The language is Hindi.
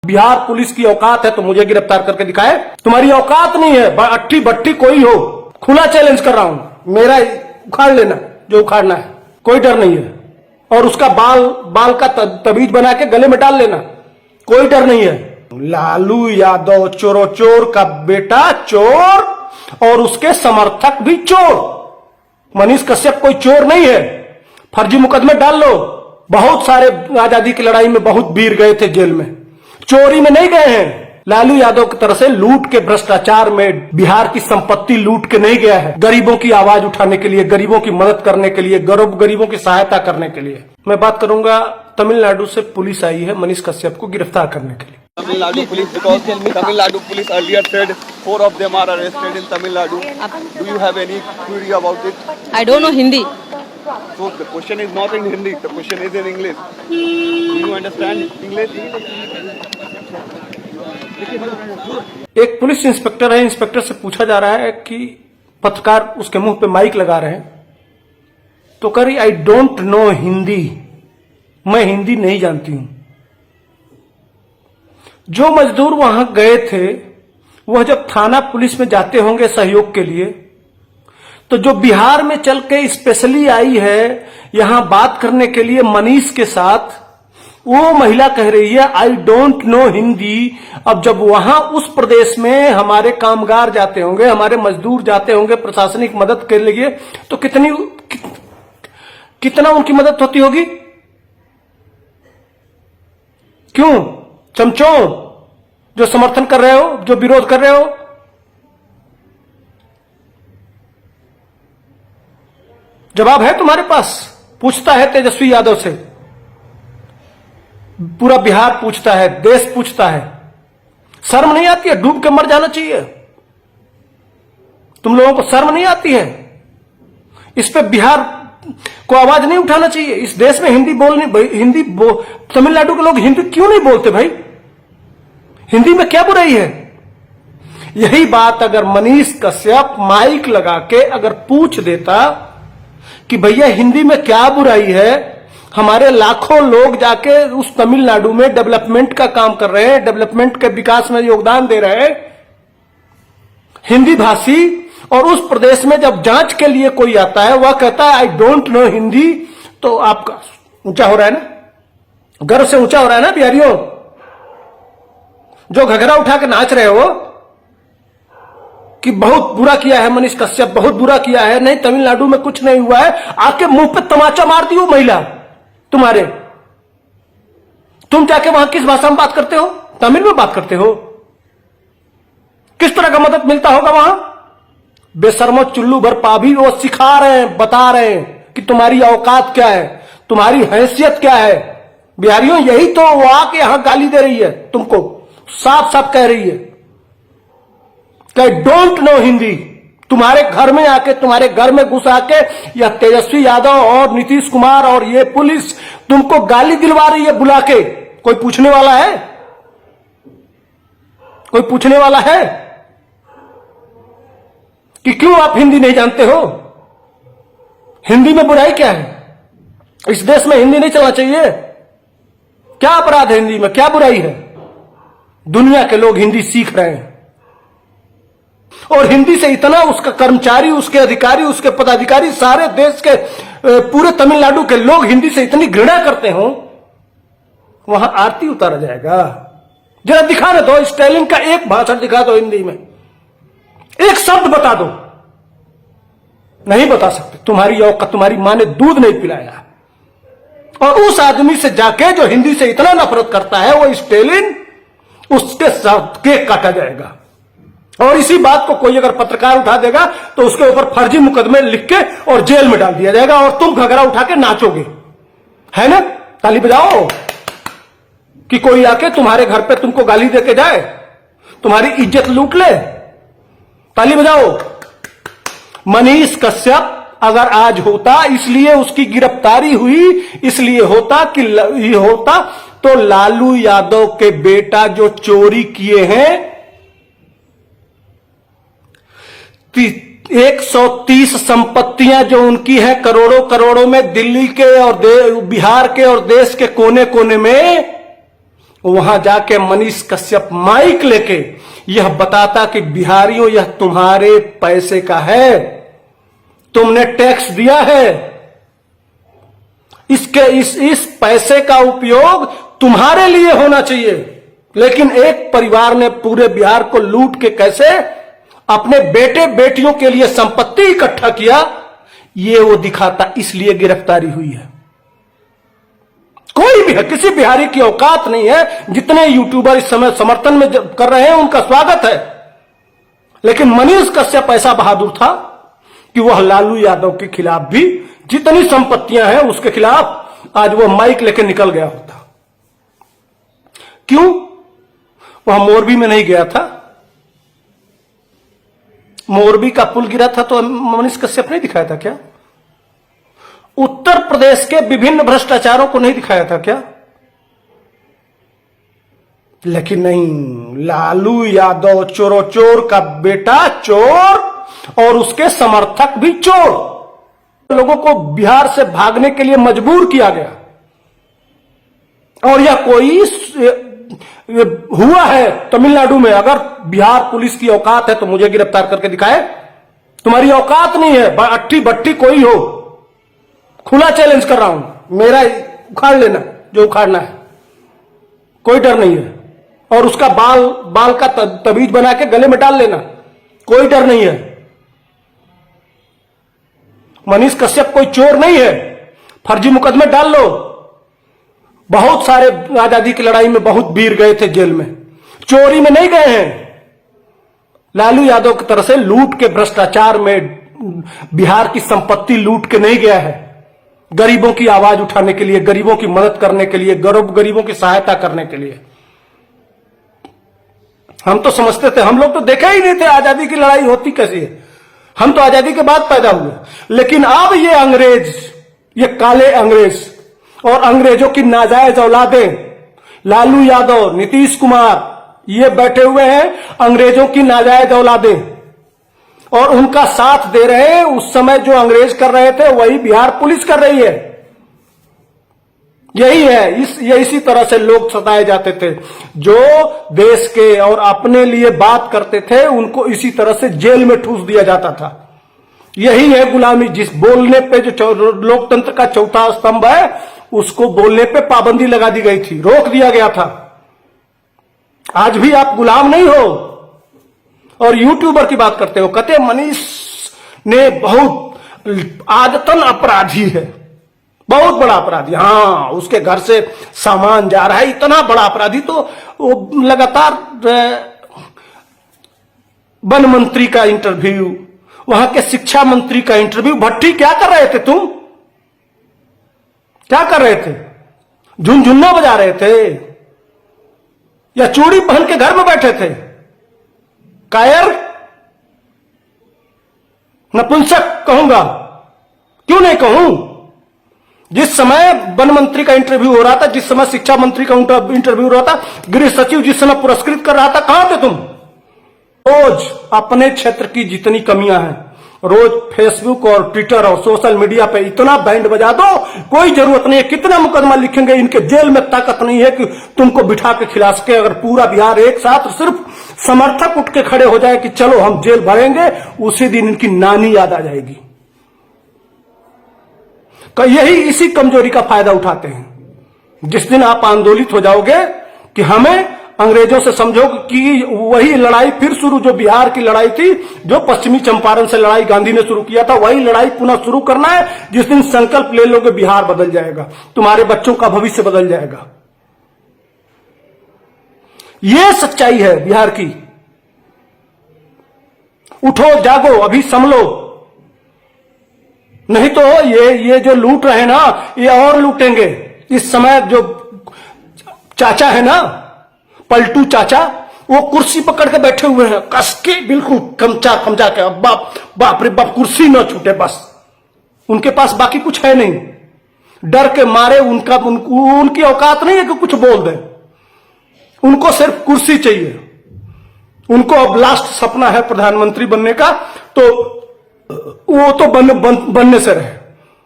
बिहार पुलिस की औकात है तो मुझे गिरफ्तार करके दिखाए। तुम्हारी औकात नहीं है, अट्ठी भट्टी कोई हो, खुला चैलेंज कर रहा हूं, मेरा उखाड़ लेना जो उखाड़ना है, कोई डर नहीं है। और उसका बाल का तबीज बना के गले में डाल लेना, कोई डर नहीं है। लालू यादव चोरो चोर का बेटा चोर और उसके समर्थक भी चोर। मनीष कश्यप कोई चोर नहीं है, फर्जी मुकदमे डाल लो। बहुत सारे आजादी की लड़ाई में बहुत वीर गए थे जेल में, चोरी में नहीं गए हैं। लालू यादव की तरह से लूट के भ्रष्टाचार में बिहार की संपत्ति लूट के नहीं गया है। गरीबों की आवाज उठाने के लिए, गरीबों की मदद करने के लिए, गरीबों की सहायता करने के लिए। मैं बात करूंगा, तमिलनाडु से पुलिस आई है मनीष कश्यप को गिरफ्तार करने के लिए। Tamil Nadu police, because Tamil Nadu police earlier said 4 of them are arrested in Tamil Nadu. Do you have any query about it? I don't know Hindi. So the question is not in Hindi, the question is in English. Do you understand English? एक पुलिस इंस्पेक्टर है, इंस्पेक्टर से पूछा जा रहा है कि पत्रकार उसके मुंह पे माइक लगा रहे हैं, तो कह रही आई डोंट नो हिंदी, मैं हिंदी नहीं जानती हूं। जो मजदूर वहां गए थे वह जब थाना पुलिस में जाते होंगे सहयोग के लिए, तो जो बिहार में चल के स्पेशली आई है यहां बात करने के लिए मनीष के साथ, वो महिला कह रही है आई डोंट नो हिंदी। अब जब वहां उस प्रदेश में हमारे कामगार जाते होंगे, हमारे मजदूर जाते होंगे प्रशासनिक मदद के लिए, तो कितना उनकी मदद होती होगी? क्यों चमचों जो समर्थन कर रहे हो, जो विरोध कर रहे हो, जवाब है तुम्हारे पास? पूछता है तेजस्वी यादव से, पूरा बिहार पूछता है, देश पूछता है। शर्म नहीं आती है? डूब के मर जाना चाहिए। तुम लोगों को शर्म नहीं आती है? इस पे बिहार को आवाज नहीं उठाना चाहिए? इस देश में तमिलनाडु के लोग हिंदी क्यों नहीं बोलते भाई? हिंदी में क्या बुराई है? यही बात अगर मनीष कश्यप माइक लगा के अगर पूछ देता कि भैया हिंदी में क्या बुराई है, हमारे लाखों लोग जाके उस तमिलनाडु में डेवलपमेंट का काम कर रहे हैं, डेवलपमेंट के विकास में योगदान दे रहे हैं, हिंदी भाषी, और उस प्रदेश में जब जांच के लिए कोई आता है वह कहता है आई डोंट नो हिंदी, तो आपका ऊंचा हो रहा है ना, गर्व से ऊंचा हो रहा है ना बिहारियों? जो घघरा उठा के नाच रहे हो कि बहुत बुरा किया है मनीष कश्यप, बहुत बुरा किया है, नहीं तमिलनाडु में कुछ नहीं हुआ है, आके मुंह पे तमाचा मार दी वो महिला तुम्हारे। तुम जाके वहां किस भाषा में बात करते हो? तमिल में बात करते हो? किस तरह का मदद मिलता होगा वहां? बेशर्मो चुल्लू भर पाभी वो सिखा रहे हैं, बता रहे हैं कि तुम्हारी औकात क्या है, तुम्हारी हैसियत क्या है। बिहारियों यही तो वो आके यहां गाली दे रही है तुमको, साफ साफ कह रही है कि डोंट नो हिंदी। तुम्हारे घर में आके, तुम्हारे घर में घुस आके यह तेजस्वी यादव और नीतीश कुमार और ये पुलिस तुमको गाली दिलवा रही है बुला के। कोई पूछने वाला है? कोई पूछने वाला है कि क्यों आप हिंदी नहीं जानते हो? हिंदी में बुराई क्या है? इस देश में हिंदी नहीं चलना चाहिए? क्या अपराध है हिंदी में? क्या बुराई है? दुनिया के लोग हिंदी सीख रहे हैं और हिंदी से इतना उसका कर्मचारी, उसके अधिकारी, उसके पदाधिकारी, सारे देश के पूरे तमिलनाडु के लोग हिंदी से इतनी घृणा करते हो, वहां आरती उतारा जाएगा। जरा दिखाने दो, स्टालिन का एक भाषण दिखा दो हिंदी में, एक शब्द बता दो। नहीं बता सकते। तुम्हारी औकात, तुम्हारी मां ने दूध नहीं पिलाया। और उस आदमी से जाके जो हिंदी से इतना नफरत करता है वो स्टालिन, उसके साथ केक काटा जाएगा। और इसी बात को कोई अगर पत्रकार उठा देगा तो उसके ऊपर फर्जी मुकदमे लिख के और जेल में डाल दिया जाएगा और तुम घघरा उठा के नाचोगे, है ना? ताली बजाओ कि कोई आके तुम्हारे घर पे तुमको गाली दे के जाए, तुम्हारी इज्जत लूट ले। ताली बजाओ। मनीष कश्यप अगर आज होता, इसलिए उसकी गिरफ्तारी हुई, इसलिए होता कि होता तो लालू यादव के बेटा जो चोरी किए हैं 130 संपत्तियां जो उनकी हैं करोड़ों करोड़ों में, दिल्ली के और बिहार के और देश के कोने कोने में, वहां जाके मनीष कश्यप माइक लेके यह बताता कि बिहारियों यह तुम्हारे पैसे का है, तुमने टैक्स दिया है, इस पैसे का उपयोग तुम्हारे लिए होना चाहिए। लेकिन एक परिवार ने पूरे बिहार को लूट के कैसे अपने बेटे बेटियों के लिए संपत्ति इकट्ठा किया, ये वो दिखाता, इसलिए गिरफ्तारी हुई है। कोई भी है, किसी बिहारी की औकात नहीं है। जितने यूट्यूबर इस समय समर्थन में कर रहे हैं उनका स्वागत है, लेकिन मनीष कश्यप ऐसा बहादुर था कि वह लालू यादव के खिलाफ भी जितनी संपत्तियां हैं उसके खिलाफ आज वो माइक लेके निकल गया होता। क्यों? वह मोरबी में नहीं गया था। मोरबी का पुल गिरा था तो मनीष कश्यप नहीं दिखाया था क्या? उत्तर प्रदेश के विभिन्न भ्रष्टाचारों को नहीं दिखाया था क्या? लेकिन नहीं, लालू यादव चोरों चोर का बेटा चोर और उसके समर्थक भी चोर, लोगों को बिहार से भागने के लिए मजबूर किया गया। और यह कोई हुआ है तमिलनाडु में। अगर बिहार पुलिस की औकात है तो मुझे गिरफ्तार करके दिखाए। तुम्हारी औकात नहीं है, अट्ठी भट्टी कोई हो, खुला चैलेंज कर रहा हूं, मेरा उखाड़ लेना जो उखाड़ना है, कोई डर नहीं है। और उसका बाल का तबीज बना के गले में डाल लेना, कोई डर नहीं है। मनीष कश्यप कोई चोर नहीं है, फर्जी मुकदमे डाल लो। बहुत सारे आजादी की लड़ाई में बहुत वीर गए थे जेल में, चोरी में नहीं गए हैं। लालू यादव की तरह से लूट के भ्रष्टाचार में बिहार की संपत्ति लूट के नहीं गया है। गरीबों की आवाज उठाने के लिए, गरीबों की मदद करने के लिए, गरीबों की सहायता करने के लिए। हम तो समझते थे, हम लोग तो देखे ही नहीं थे आजादी की लड़ाई होती कैसी है। हम तो आजादी के बाद पैदा हुए। लेकिन अब ये अंग्रेज, ये काले अंग्रेज और अंग्रेजों की नाजायज औलादें, लालू यादव, नीतीश कुमार, ये बैठे हुए हैं अंग्रेजों की नाजायज औलादें और उनका साथ दे रहे हैं। उस समय जो अंग्रेज कर रहे थे वही बिहार पुलिस कर रही है। यही है, इसी तरह से लोग सताए जाते थे। जो देश के और अपने लिए बात करते थे उनको इसी तरह से जेल में ठूस दिया जाता था। यही है गुलामी। जिस बोलने पे, जो लोकतंत्र का चौथा स्तंभ है, उसको बोलने पे पाबंदी लगा दी गई थी, रोक दिया गया था। आज भी आप गुलाम नहीं हो। और यूट्यूबर की बात करते हो, कहते मनीष ने बहुत आदतन अपराधी है, बहुत बड़ा अपराधी। हाँ, उसके घर से सामान जा रहा है, इतना बड़ा अपराधी। तो वो लगातार वन मंत्री का इंटरव्यू, वहां के शिक्षा मंत्री का इंटरव्यू। भट्टी, क्या कर रहे थे तुम? क्या कर रहे थे? झुनझुन्ना बजा रहे थे या चूड़ी पहन के घर में बैठे थे? कायर, नपुंसक कहूंगा, क्यों नहीं कहूं? जिस समय वन मंत्री का इंटरव्यू हो रहा था, जिस समय शिक्षा मंत्री का इंटरव्यू हो रहा था, गृह सचिव जिस समय पुरस्कृत कर रहा था, कहां थे तुम? रोज अपने क्षेत्र की जितनी कमियां हैं, रोज फेसबुक और ट्विटर और सोशल मीडिया पे इतना बैंड बजा दो, कोई जरूरत नहीं है। कितना मुकदमा लिखेंगे, इनके जेल में ताकत नहीं है कि तुमको बिठा के खिला सके। अगर पूरा बिहार एक साथ सिर्फ समर्थक उठ के खड़े हो जाए कि चलो हम जेल भरेंगे, उसी दिन इनकी नानी याद आ जाएगी। यही इसी कमजोरी का फायदा उठाते हैं। जिस दिन आप आंदोलित हो जाओगे कि हमें अंग्रेजों से समझो कि वही लड़ाई फिर शुरू, जो बिहार की लड़ाई थी, जो पश्चिमी चंपारण से लड़ाई गांधी ने शुरू किया था, वही लड़ाई पुनः शुरू करना है। जिस दिन संकल्प ले लोगे, बिहार बदल जाएगा, तुम्हारे बच्चों का भविष्य बदल जाएगा। यह सच्चाई है बिहार की। उठो, जागो, अभी संभलो, नहीं तो ये जो लूट रहे ना, ये और लूटेंगे। इस समय जो चाचा है ना, पलटू चाचा, वो कुर्सी पकड़ के बैठे हुए हैं, कस के बिल्कुल खमचा के, अब बाप रे बाप, कुर्सी ना छूटे बस। उनके पास बाकी कुछ है नहीं। डर के मारे उनकी औकात नहीं है कि कुछ बोल दें। उनको सिर्फ कुर्सी चाहिए। उनको अब लास्ट सपना है प्रधानमंत्री बनने का, तो वो तो बनने से रहे।